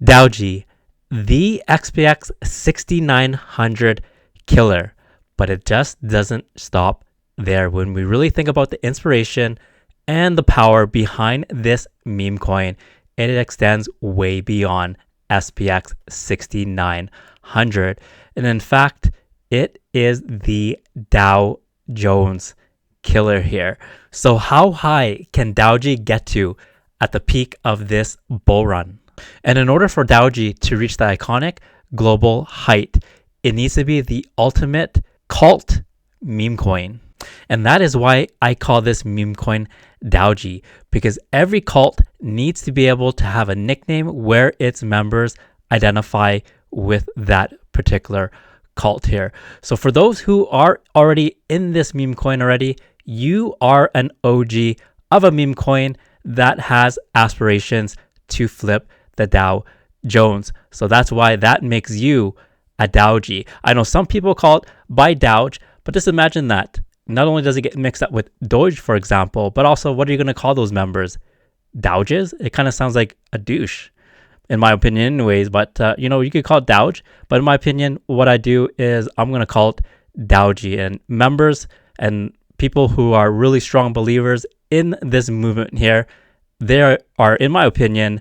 Dowge, the XPX 6900 killer. But it just doesn't stop there when we really think about the inspiration and the power behind this meme coin. And it extends way beyond SPX 6900. And in fact, it is the Dow Jones killer here. So how high can Dowge get to at the peak of this bull run? And in order for Dowge to reach the iconic global height, it needs to be the ultimate cult meme coin. And that is why I call this meme coin Dowge, because every cult needs to be able to have a nickname where its members identify with that particular cult here. So for those who are already in this meme coin already, you are an OG of a meme coin that has aspirations to flip the Dow Jones. So that's why that makes you a Dowge. I know some people call it by Dowge, but just imagine that. Not only does it get mixed up with Doge, for example, but also what are you going to call those members? Dowges? It kind of sounds like a douche, in my opinion anyways, but you could call it Dowge, but in my opinion, what I do is I'm going to call it Dowge. And members and people who are really strong believers in this movement here, they are, in my opinion,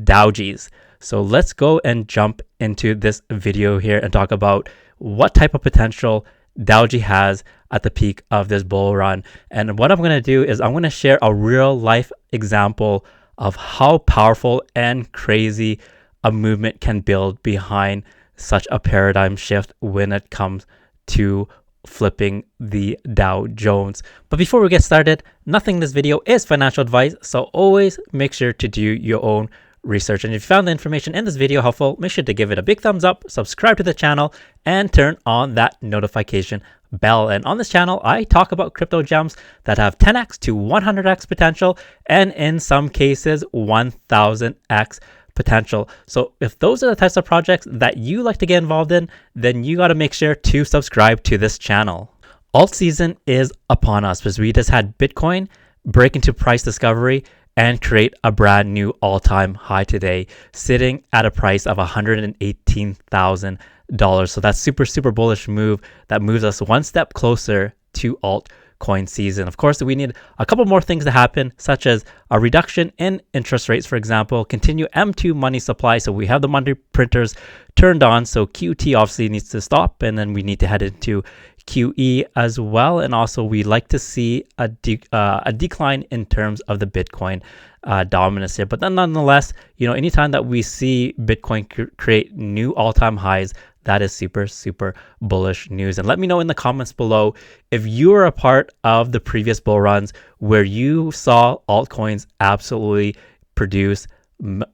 Dowges. So let's go and jump into this video here and talk about what type of potential Dowge has at the peak of this bull run. And what I'm going to do is I'm going to share a real life example of how powerful and crazy a movement can build behind such a paradigm shift when it comes to flipping the Dow Jones. But before we get started, nothing in this video is financial advice, so always make sure to do your own research. And if you found the information in this video helpful, make sure to give it a big thumbs up, subscribe to the channel, and turn on that notification bell. And on this channel, I talk about crypto gems that have 10x to 100x potential, and in some cases 1000x potential. So if those are the types of projects that you like to get involved in, then you got to make sure to subscribe to this channel. Alt season is upon us because we just had Bitcoin break into price discovery and create a brand new all-time high today, sitting at a price of $118,000. So that's super bullish move that moves us one step closer to altcoin season. Of course, we need a couple more things to happen, such as a reduction in interest rates, for example, continue M2 money supply. So we have the money printers turned on. So QT obviously needs to stop, and then we need to head into QE as well. And also we like to see a decline in terms of the Bitcoin dominance here. But then nonetheless, anytime that we see Bitcoin create new all-time highs, that is super bullish news. And let me know in the comments below if you are a part of the previous bull runs where you saw altcoins absolutely produce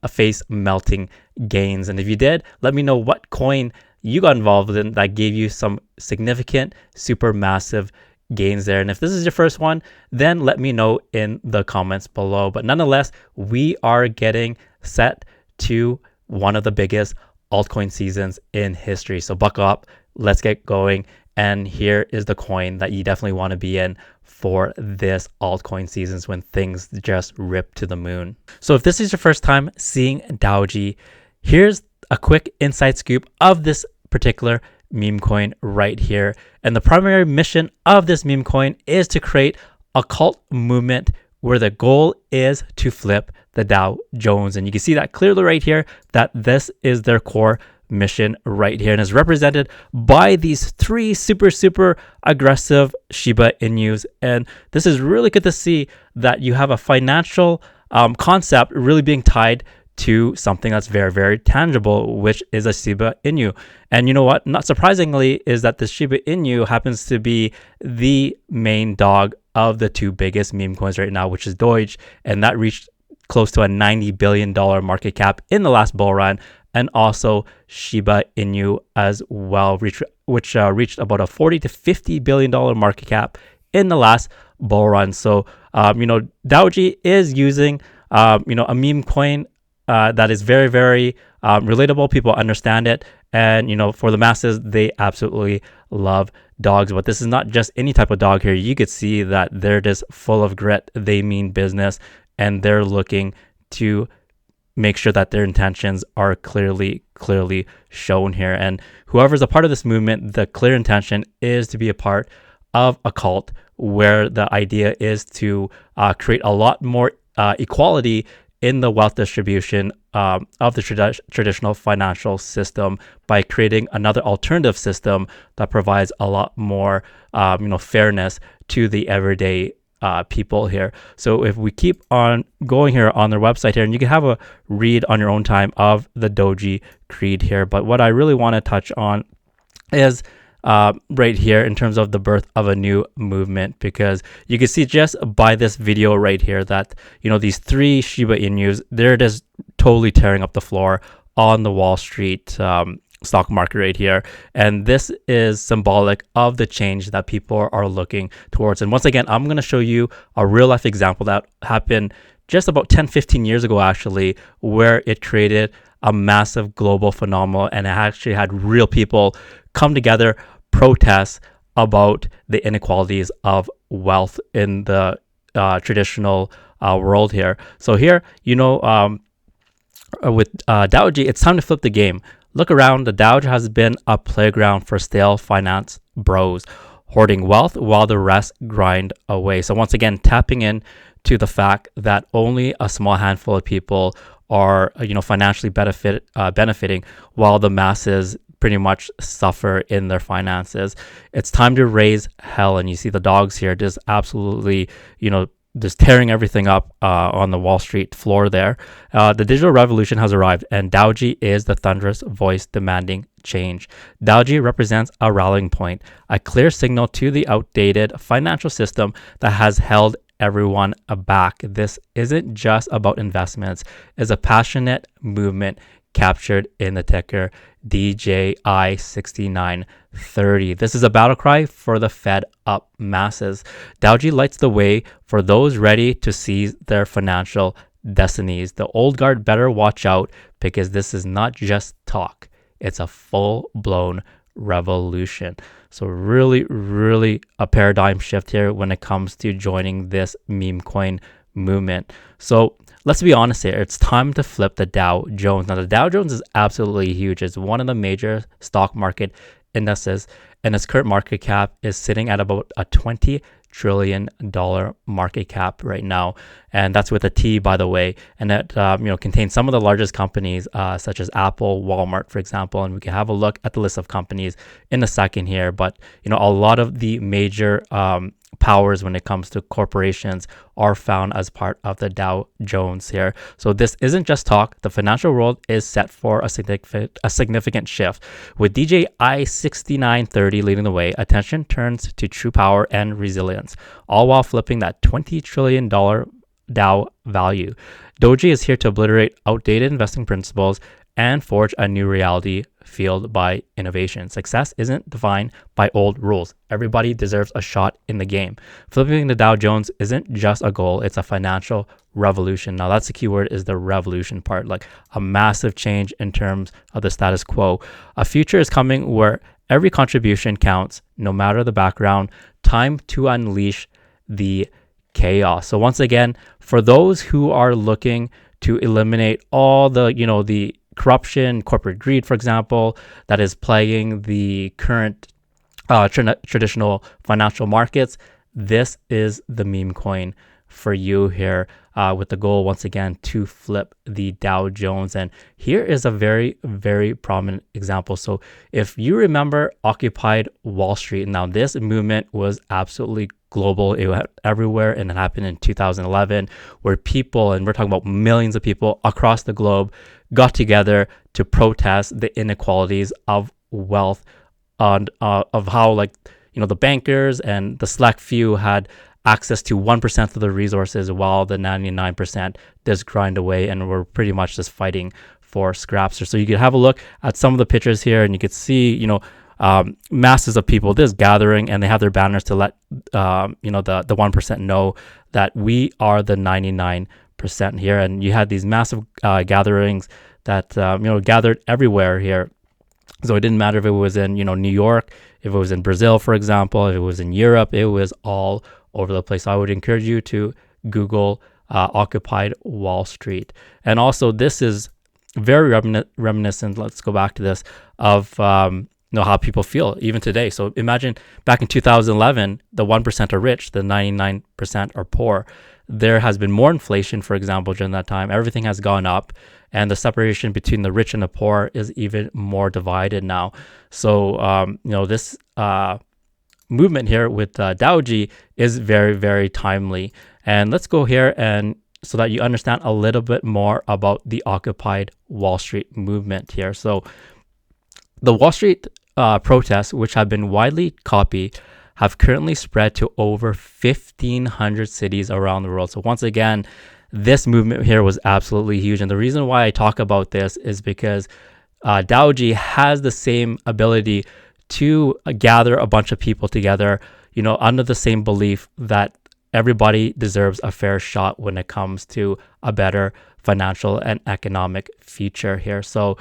face melting gains. And if you did, let me know what coin you got involved in that gave you some significant super massive gains there. And if this is your first one, then let me know in the comments below. But nonetheless, we are getting set to one of the biggest altcoin seasons in history. So buckle up, let's get going. And here is the coin that you definitely want to be in for this altcoin seasons when things just rip to the moon. So if this is your first time seeing Dowge, here's a quick inside scoop of this particular meme coin right here. And the primary mission of this meme coin is to create a cult movement where the goal is to flip the Dow Jones. And you can see that clearly right here, that this is their core mission right here, and is represented by these three super aggressive Shiba Inus. And this is really good to see that you have a financial concept really being tied to something that's very tangible, which is a Shiba Inu. And you know what? Not surprisingly, is that the Shiba Inu happens to be the main dog of the two biggest meme coins right now, which is Doge, and that reached close to a $90 billion market cap in the last bull run, and also Shiba Inu as well, which reached about a $40 to $50 billion market cap in the last bull run. So, Dowge is using, a meme coin that is very relatable. People understand it, and for the masses, they absolutely love dogs. But this is not just any type of dog here. You could see that they're just full of grit. They mean business, and they're looking to make sure that their intentions are clearly shown here. And whoever's a part of this movement, the clear intention is to be a part of a cult where the idea is to create a lot more equality in the wealth distribution of the traditional financial system by creating another alternative system that provides a lot more fairness to the everyday people here. So if we keep on going here on their website here, and you can have a read on your own time of the Doji creed here, but what I really want to touch on is right here in terms of the birth of a new movement, because you can see just by this video right here that these three Shiba Inus, they're just totally tearing up the floor on the Wall Street stock market right here. And this is symbolic of the change that people are looking towards. And once again, I'm going to show you a real life example that happened just about 10-15 years ago actually, where it created a massive global phenomenon, and it actually had real people come together, protest about the inequalities of wealth in the traditional world here. So here, with Dowge, it's time to flip the game. Look around, the Dowge has been a playground for stale finance bros, hoarding wealth while the rest grind away. So once again, tapping in to the fact that only a small handful of people are financially benefiting while the masses pretty much suffer in their finances. It's time to raise hell. And you see the dogs here just absolutely just tearing everything up on the Wall Street floor there. The digital revolution has arrived, and Dowge is the thunderous voice demanding change. Dowge represents a rallying point, a clear signal to the outdated financial system that has held everyone aback. This isn't just about investments. It's a passionate movement captured in the ticker DJI6930. This is a battle cry for the fed up masses. Dowge lights the way for those ready to seize their financial destinies. The old guard better watch out, because this is not just talk. It's a full-blown revolution. So really a paradigm shift here when it comes to joining this meme coin movement. So let's be honest here. It's time to flip the Dow Jones. Now, the Dow Jones is absolutely huge. It's one of the major stock market indices, and its current market cap is sitting at about a $20 trillion market cap right now, and that's with a T, by the way. And that contains some of the largest companies such as Apple, Walmart, for example. And we can have a look at the list of companies in a second here. But a lot of the major powers when it comes to corporations are found as part of the Dow Jones here. So this isn't just talk. The financial world is set for a significant shift. With DJI6930 leading the way, attention turns to true power and resilience, all while flipping that $20 trillion Dow value. Doji is here to obliterate outdated investing principles and forge a new reality fueled by innovation. Success isn't defined by old rules. Everybody deserves a shot in the game. Flipping the Dow Jones isn't just a goal, it's a financial revolution. Now that's the key word, is the revolution part, like a massive change in terms of the status quo. A future is coming where every contribution counts, no matter the background. Time to unleash the chaos. So once again, for those who are looking to eliminate all the, the corruption, corporate greed, for example, that is plaguing the current traditional financial markets, this is the meme coin for you here, with the goal once again to flip the Dow Jones. And here is a very prominent example. So if you remember Occupy Wall Street, now this movement was absolutely global. It went everywhere, and it happened in 2011, where people, and we're talking about millions of people across the globe, got together to protest the inequalities of wealth, of how the bankers and the select few had access to 1% of the resources, while the 99% just grind away and were pretty much just fighting for scraps. So you could have a look at some of the pictures here, and you could see, masses of people just gathering, and they have their banners to let the 1% know that we are the 99% here. And you had these massive gatherings that gathered everywhere here. So it didn't matter if it was in New York, if it was in Brazil, for example, if it was in Europe, it was all over the place. So I would encourage you to Google occupied Wall Street. And also this is very reminiscent, let's go back to this, of how people feel even today. So imagine back in 2011, the 1% are rich, the 99% are poor. There has been more inflation, for example, during that time. Everything has gone up, and the separation between the rich and the poor is even more divided now. So this movement here with Dowge is very, very timely. And let's go here and so that you understand a little bit more about the Occupy Wall Street movement here. So the Wall Street protests, which have been widely copied, have currently spread to over 1,500 cities around the world. So once again, this movement here was absolutely huge. And the reason why I talk about this is because Dowge has the same ability to gather a bunch of people together, under the same belief that everybody deserves a fair shot when it comes to a better financial and economic future here. So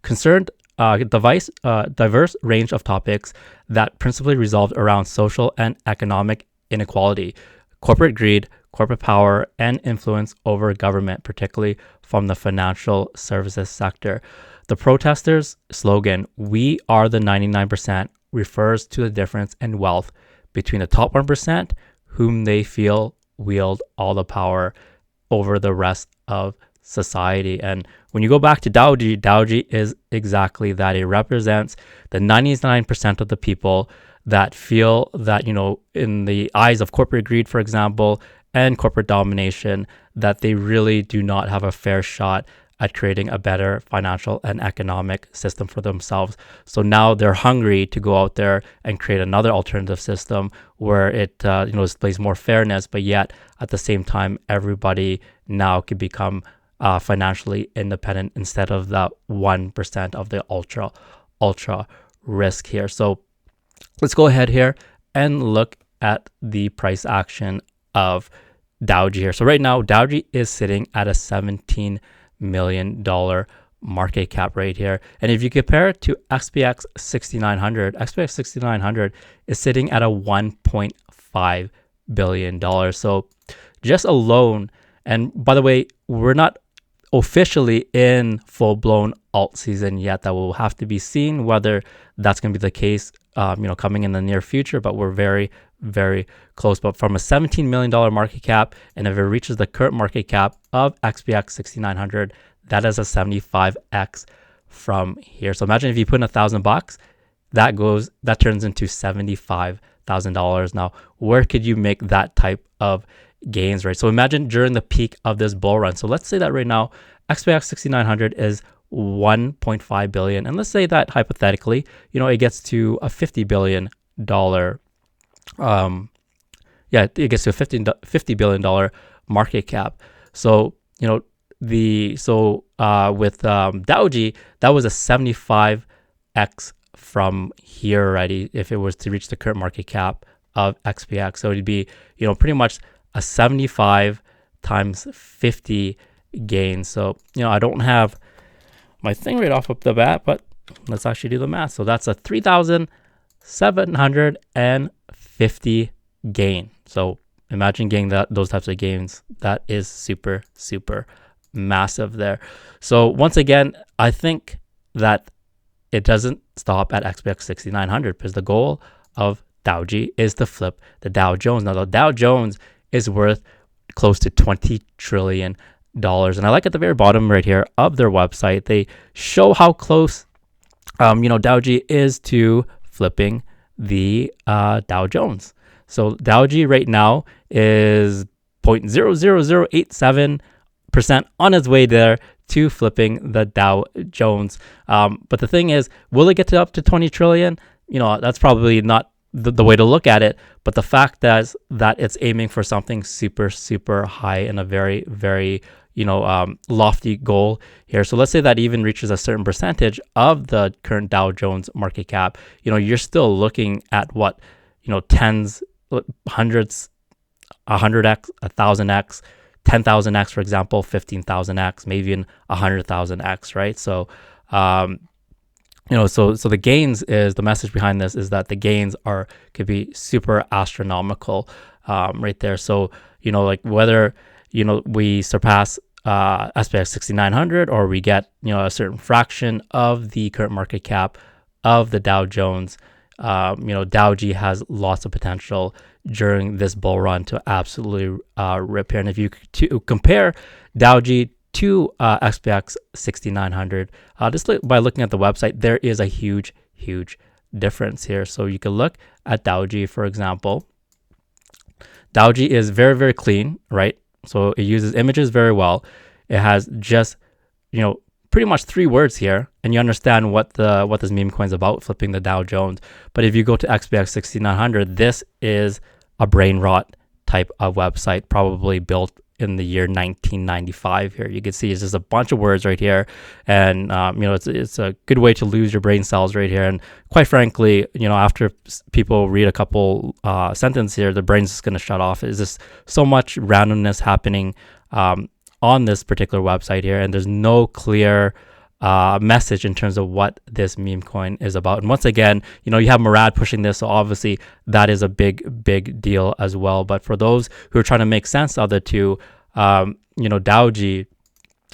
concerned diverse range of topics that principally resolved around social and economic inequality, corporate greed, corporate power, and influence over government, particularly from the financial services sector. The protesters' slogan, "We are the 99%, refers to the difference in wealth between the top 1%, whom they feel wield all the power over the rest of society. And when you go back to Dowge is exactly that. It represents the 99% of the people that feel that, in the eyes of corporate greed, for example, and corporate domination, that they really do not have a fair shot at creating a better financial and economic system for themselves. So now they're hungry to go out there and create another alternative system where it displays more fairness, but yet at the same time, everybody now can become financially independent instead of that 1% of the ultra risk here. So let's go ahead here and look at the price action of Dowge here. So right now, Dowge is sitting at a $17 million market cap right here. And if you compare it to SPX 6900, SPX 6900 is sitting at a $1.5 billion. So just alone, and by the way, we're not officially in full-blown alt season yet. That will have to be seen whether that's going to be the case coming in the near future, but we're very, very close. But from a $17 million market cap, and if it reaches the current market cap of XPX 6900, that is a 75x from here. So imagine if you put in $1,000, that turns into $75,000. Now, where could you make that type of gains, right? So imagine during the peak of this bull run. So let's say that right now, XPX 6900 is $1.5 billion. And let's say that hypothetically, it gets to a $50 billion, it gets to a $50 billion market cap. So, with Dowge, that was a 75x from here already if it was to reach the current market cap of XPX. So it'd be, pretty much a 75 times 50 gain. So, I don't have my thing right off of the bat, but let's actually do the math. So that's a 3,750 gain. So imagine getting those types of gains. That is super, super massive there. So once again, I think that it doesn't stop at XPX 6900 because the goal of Dowge is to flip the Dow Jones. Now the Dow Jones is worth close to $20 trillion. And I like at the very bottom right here of their website, they show how close, Dowge is to flipping the Dow Jones. So Dowge right now is 0.00087% on its way there to flipping the Dow Jones. But the thing is, will it get up to 20 trillion? That's probably not the way to look at it, but the fact that it's aiming for something super, super high and a very, very, lofty goal here. So let's say that even reaches a certain percentage of the current Dow Jones market cap, you're still looking at what, tens, hundreds, 100x, 1,000x, 10,000x, for example, 15,000x, maybe even 100,000x, right? So, so the gains is the message behind this is that the gains could be super astronomical. right there. So, like whether, we surpass SPX 6900 or we get, a certain fraction of the current market cap of the Dow Jones, Dowge has lots of potential during this bull run to absolutely rip here. And if you compare Dowge to SPX 6900, just by looking at the website, there is a huge difference here. So you can look at Dowge, for example. Dowge is very, very clean, right? So it uses images very well. It has just, pretty much 3 words here, and you understand what this meme coin is about, flipping the Dow Jones. But if you go to XBX 6900, this is a brain rot type of website, probably built in the year 1995 here. You can see it's just a bunch of words right here, and it's a good way to lose your brain cells right here. And quite frankly, after people read a couple sentences here, the brain's just going to shut off. It's just so much randomness happening on this particular website here, and there's no clear message in terms of what this meme coin is about. And once again, you have Murad pushing this, so obviously that is a big deal as well. But for those who are trying to make sense of the two, Dowge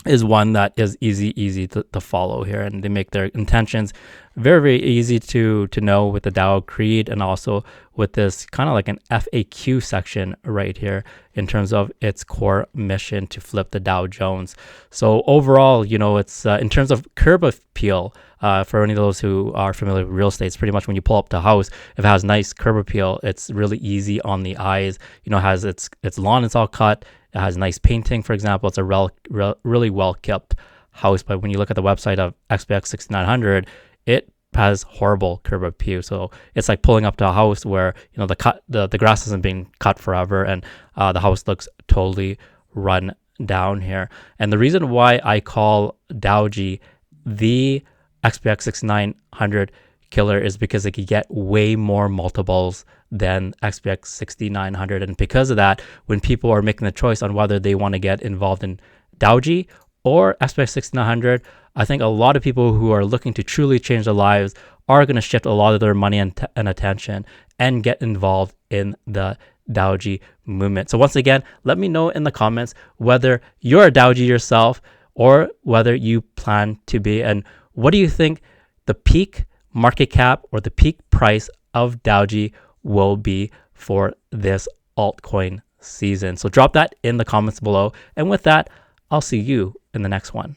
is one that is easy to follow here, and they make their intentions very easy to know with the Dow Creed, and also with this kind of like an FAQ section right here in terms of its core mission to flip the Dow Jones. So overall, it's in terms of curb appeal, for any of those who are familiar with real estate, it's pretty much when you pull up to a house, if it has nice curb appeal, it's really easy on the eyes. It has its lawn, it's all cut. It has nice painting, for example. It's a really well kept house. But when you look at the website of XBX 6900, it has horrible curb appeal. So it's like pulling up to a house where the grass isn't being cut forever, and the house looks totally run down here. And the reason why I call Dowge the XBX 6900 killer is because it could get way more multiples than XBX 6900, and because of that, when people are making the choice on whether they want to get involved in Dowge or XBX 6900, I think a lot of people who are looking to truly change their lives are going to shift a lot of their money and attention and get involved in the Dowge movement. So once again, let me know in the comments whether you're a Dowge yourself or whether you plan to be, and what do you think the peak market cap or the peak price of Dowge will be for this altcoin season. So drop that in the comments below. And with that, I'll see you in the next one.